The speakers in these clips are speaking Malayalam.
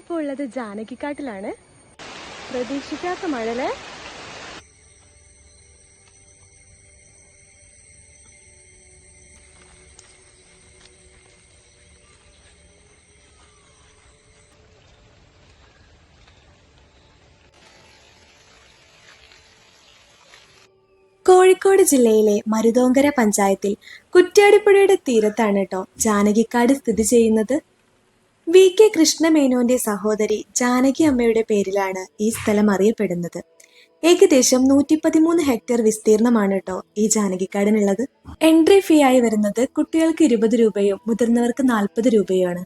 ഞാനിപ്പോൾ ഉള്ളത് ജാനകിക്കാട്ടിലാണ്. പ്രതീക്ഷിക്കാത്ത മഴലേ. കോഴിക്കോട് ജില്ലയിലെ മരുതോങ്കര പഞ്ചായത്തിൽ കുറ്റ്യാടിപ്പുഴയുടെ തീരത്താണ് കേട്ടോ ജാനകിക്കാട് സ്ഥിതി ചെയ്യുന്നത്. വി.കെ. കൃഷ്ണമേനോന്റെ സഹോദരി ജാനകി അമ്മയുടെ പേരിലാണ് ഈ സ്ഥലം അറിയപ്പെടുന്നത്. ഏകദേശം 113 ഹെക്ടർ വിസ്തീർണമാണ് കേട്ടോ ഈ ജാനകിക്കാടിനുള്ളത്. എൻട്രി ഫീ ആയി വരുന്നത് കുട്ടികൾക്ക് 20 രൂപയും മുതിർന്നവർക്ക് 40 രൂപയുമാണ്.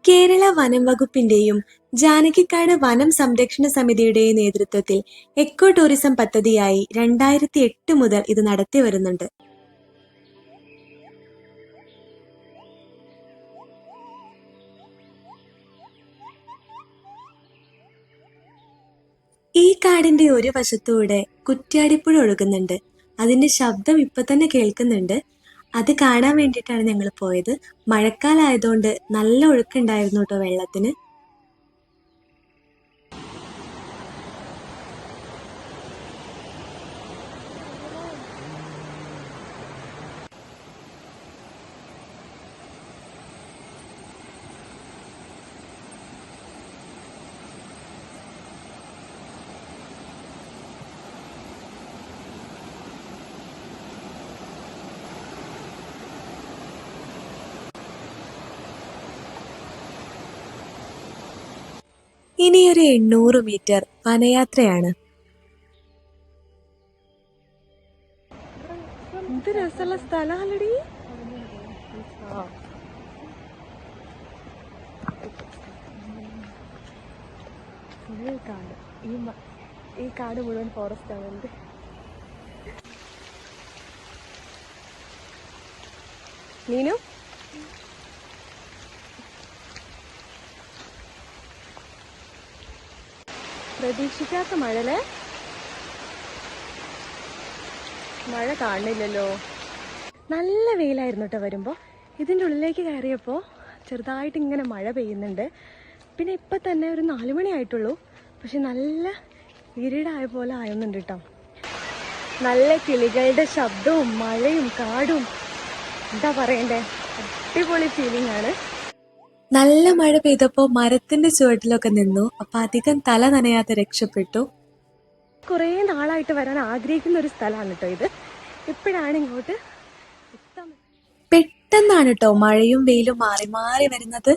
കേരള വനം വകുപ്പിന്റെയും ജാനകിക്കാട് വനം സംരക്ഷണ സമിതിയുടെയും നേതൃത്വത്തിൽ എക്കോ ടൂറിസം പദ്ധതിയായി 2008 മുതൽ ഇത് നടത്തി വരുന്നുണ്ട്. ഈ കാടിന്റെ ഒരു വശത്തൂടെ കുറ്റ്യാടിപ്പുഴ ഒഴുകുന്നുണ്ട്. അതിന്റെ ശബ്ദം ഇപ്പൊ തന്നെ കേൾക്കുന്നുണ്ട്. അത് കാണാൻ വേണ്ടിയിട്ടാണ് ഞങ്ങൾ പോയത്. മഴക്കാലമായതുകൊണ്ട് നല്ല ഒഴുക്കുണ്ടായിരുന്നു കേട്ടോ വെള്ളത്തിന്. ഇനിയൊരു 800 മീറ്റർ വനയാത്രയാണ്. എന്ത് രസമുള്ള സ്ഥലമാണടി. കാട്, ഈ കാട് മുഴുവൻ ഫോറസ്റ്റ് ആണ്. എന്ത് നീനു പ്രതീക്ഷിക്കാത്ത മഴലേ. മഴ കാണുന്നില്ലല്ലോ. നല്ല വെയിലായിരുന്നു കേട്ടോ വരുമ്പോൾ. ഇതിൻ്റെ ഉള്ളിലേക്ക് കയറിയപ്പോൾ ചെറുതായിട്ട് ഇങ്ങനെ മഴ പെയ്യുന്നുണ്ട്. പിന്നെ ഇപ്പം തന്നെ ഒരു 4 മണി ആയിട്ടുള്ളൂ. പക്ഷെ നല്ല ഇരുടായ പോലെ ആയുന്നുണ്ട് കേട്ടോ. നല്ല കിളികളുടെ ശബ്ദവും മഴയും കാടും എന്താ പറയണ്ടേ, അടിപൊളി ഫീലിംഗ് ആണ്. നല്ല മഴ പെയ്തപ്പോ മരത്തിന്റെ ചുവട്ടിലൊക്കെ നിന്നു. അപ്പൊ അധികം തല നനയാതെ രക്ഷപ്പെട്ടു. കുറേ നാളായിട്ട് വരാൻ ആഗ്രഹിക്കുന്ന ഒരു സ്ഥലമാണ് കേട്ടോ ഇത്. ഇപ്പോഴാണ് ഇങ്ങോട്ട് എത്താൻ. പെട്ടെന്നാണ് കേട്ടോ മഴയും വെയിലും മാറി മാറി വരുന്നത്.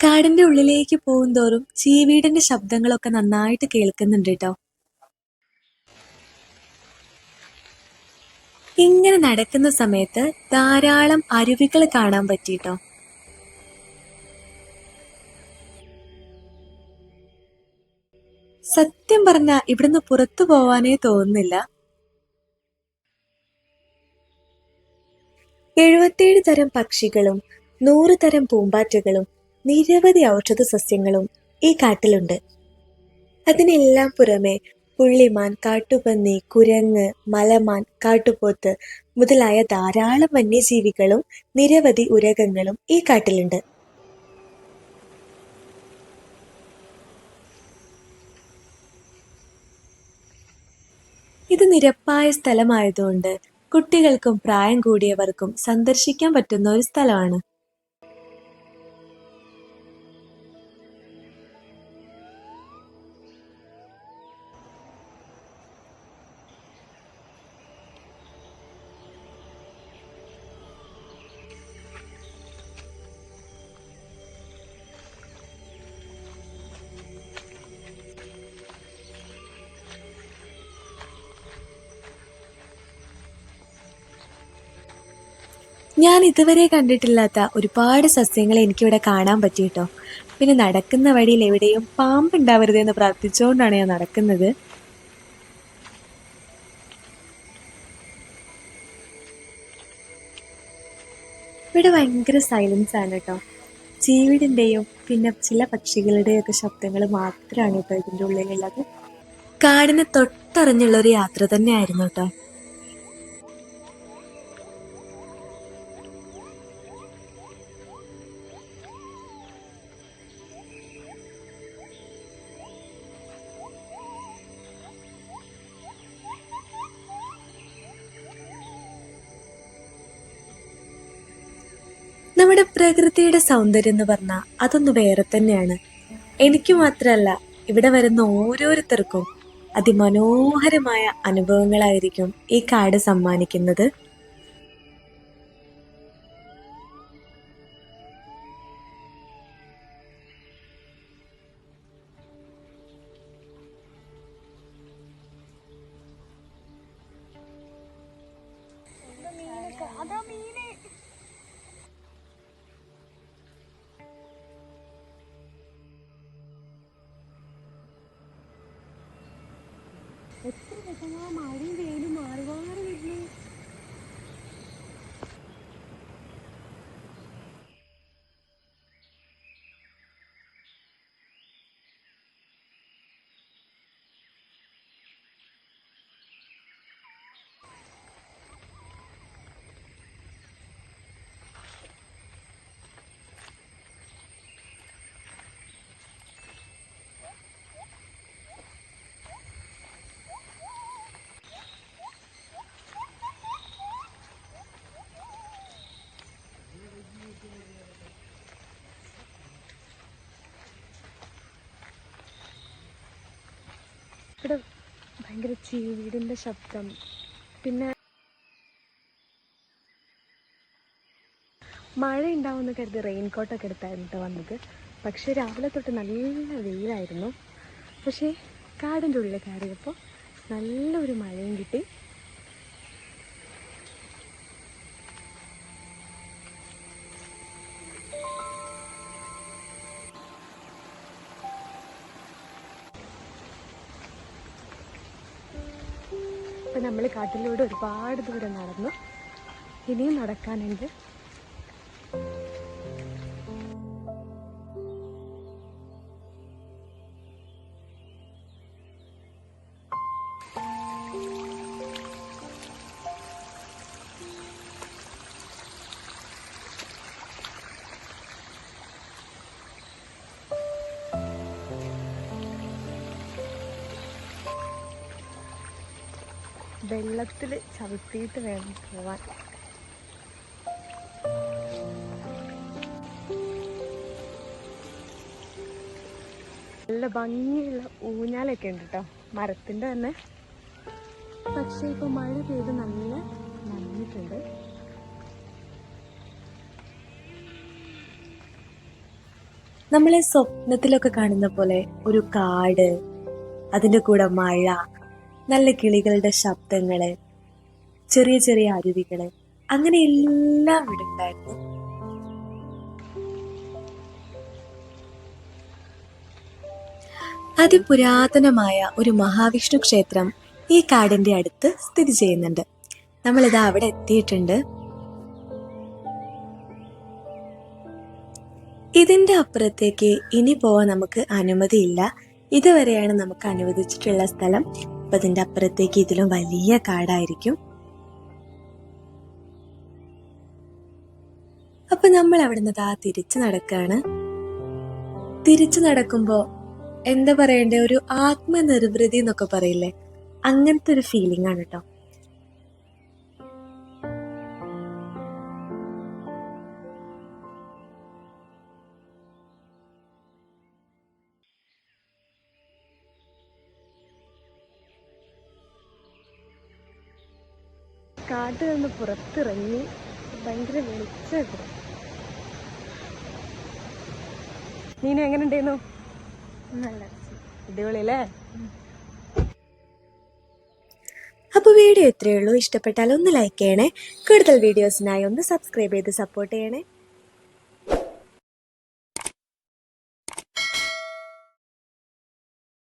കാടിന്റെ ഉള്ളിലേക്ക് പോകുന്തോറും ചീവീടിന്റെ ശബ്ദങ്ങളൊക്കെ നന്നായിട്ട് കേൾക്കുന്നുണ്ട് കേട്ടോ. ഇങ്ങനെ നടക്കുന്ന സമയത്ത് ധാരാളം അരുവികൾ കാണാൻ പറ്റിട്ടോ. സത്യം പറഞ്ഞ ഇവിടുന്ന് പുറത്തു പോവാനേ തോന്നുന്നില്ല. 77 തരം പക്ഷികളും 100 തരം പൂമ്പാറ്റകളും നിരവധി ഔഷധ സസ്യങ്ങളും ഈ കാട്ടിലുണ്ട്. അതിനെല്ലാം പുറമെ പുള്ളിമാൻ, കാട്ടുപന്നി, കുരങ്ങ്, മലമാൻ, കാട്ടുപോത്ത് മുതലായ ധാരാളം വന്യജീവികളും നിരവധി ഉരഗങ്ങളും ഈ കാട്ടിലുണ്ട്. ഇത് നിരപ്പായ സ്ഥലമായതുകൊണ്ട് കുട്ടികൾക്കും പ്രായം കൂടിയവർക്കും സന്ദർശിക്കാൻ പറ്റുന്ന ഒരു സ്ഥലമാണ്. ഞാൻ ഇതുവരെ കണ്ടിട്ടില്ലാത്ത ഒരുപാട് സസ്യങ്ങൾ എനിക്കിവിടെ കാണാൻ പറ്റിയിട്ടോ. പിന്നെ നടക്കുന്ന വഴിയിൽ എവിടെയും പാമ്പുണ്ടാവരുത് എന്ന് പ്രാർത്ഥിച്ചുകൊണ്ടാണ് ഞാൻ നടക്കുന്നത്. ഇവിടെ ഭയങ്കര സൈലൻസ് ആണ് കേട്ടോ. ചീവിടിൻ്റെയും പിന്നെ ചില പക്ഷികളുടെയും ഒക്കെ ശബ്ദങ്ങൾ മാത്രമാണ് കേട്ടോ ഇതിൻ്റെ ഉള്ളിലുള്ളത്. കാടിന് തൊട്ടറിഞ്ഞുള്ളൊരു യാത്ര തന്നെയായിരുന്നു കേട്ടോ. നമ്മുടെ പ്രകൃതിയുടെ സൗന്ദര്യം എന്ന് പറഞ്ഞാൽ അതൊന്ന് വേറെ തന്നെയാണ്. എനിക്ക് മാത്രമല്ല, ഇവിടെ വരുന്ന ഓരോരുത്തർക്കും അതിമനോഹരമായ അനുഭവങ്ങളായിരിക്കും ഈ കാട് സമ്മാനിക്കുന്നത്. എത്ര രസമാ, മഴയും വെയിലും മാറി മാറി വരുന്നു. ഇവിടെ ഭയങ്കര ചീവീടിൻ്റെ ശബ്ദം. പിന്നെ മഴ ഉണ്ടാവുമെന്ന് കരുതി റെയിൻകോട്ടൊക്കെ എടുത്തായിരുന്നു വന്നത്. പക്ഷേ രാവിലെ തൊട്ട് നല്ല വെയിലായിരുന്നു. പക്ഷേ കാടിൻ്റെ ഉള്ളിൽ കയറിയപ്പോൾ നല്ലൊരു മഴയും കിട്ടി. ഇപ്പം നമ്മൾ കാട്ടിലൂടെ ഒരുപാട് ദൂരം നടന്നു, ഇനിയും നടക്കാനുണ്ട്. വെള്ളത്തിൽ ചവിട്ടിയിട്ട് വേണം പോവാൻ. നല്ല ഭംഗിയുള്ള ഊഞ്ഞാലൊക്കെ ഉണ്ട് കേട്ടോ, മരത്തിൻ്റെ തന്നെ. പക്ഷേ ഇപ്പോൾ മഴ പെയ്ത് നല്ല നനഞ്ഞിട്ടുണ്ട്. നമ്മളെ സ്വപ്നത്തിലൊക്കെ കാണുന്ന പോലെ ഒരു കാട്, അതിൻ്റെ കൂടെ മഴ, നല്ല കിളികളുടെ ശബ്ദങ്ങള്, ചെറിയ ചെറിയ അരുവികള്, അങ്ങനെ എല്ലാം ഇവിടെ ഉണ്ടായിരുന്നു. അതിപുരാതനമായ ഒരു മഹാവിഷ്ണു ക്ഷേത്രം ഈ കാടിന്റെ അടുത്ത് സ്ഥിതി ചെയ്യുന്നുണ്ട്. നമ്മളിതാ അവിടെ എത്തിയിട്ടുണ്ട്. ഇതിന്റെ അപ്പുറത്തേക്ക് ഇനി പോവാൻ നമുക്ക് അനുമതിയില്ല. ഇതുവരെയാണ് നമുക്ക് അനുവദിച്ചിട്ടുള്ള സ്ഥലം. അപ്പൊ ഇതിന്റെ അപ്പുറത്തേക്ക് ഇതിലും വലിയ കാടായിരിക്കും. അപ്പൊ നമ്മൾ അവിടുന്ന് തിരിച്ചു നടക്കാണ്. തിരിച്ചു നടക്കുമ്പോ എന്താ പറയണ്ടേ, ഒരു ആത്മനിർവൃതി എന്നൊക്കെ പറയില്ലേ, അങ്ങനത്തെ ഒരു ഫീലിംഗ് ആണ് കേട്ടോ. കാട്ടിൽ നിന്ന് പുറത്തിറങ്ങി ഭയങ്കര വെളിച്ചം. നീന എങ്ങനെ ഉണ്ടായിരുന്നു? നല്ല അടിപൊളിയല്ലേ? അപ്പൊ വീഡിയോ ഇത്രയേ ഉള്ളൂ. ഇഷ്ടപ്പെട്ടാൽ ഒന്ന് ലൈക്ക് ചെയ്യണേ. കൂടുതൽ വീഡിയോസിനായി ഒന്ന് സബ്സ്ക്രൈബ് ചെയ്ത് സപ്പോർട്ട് ചെയ്യണേ.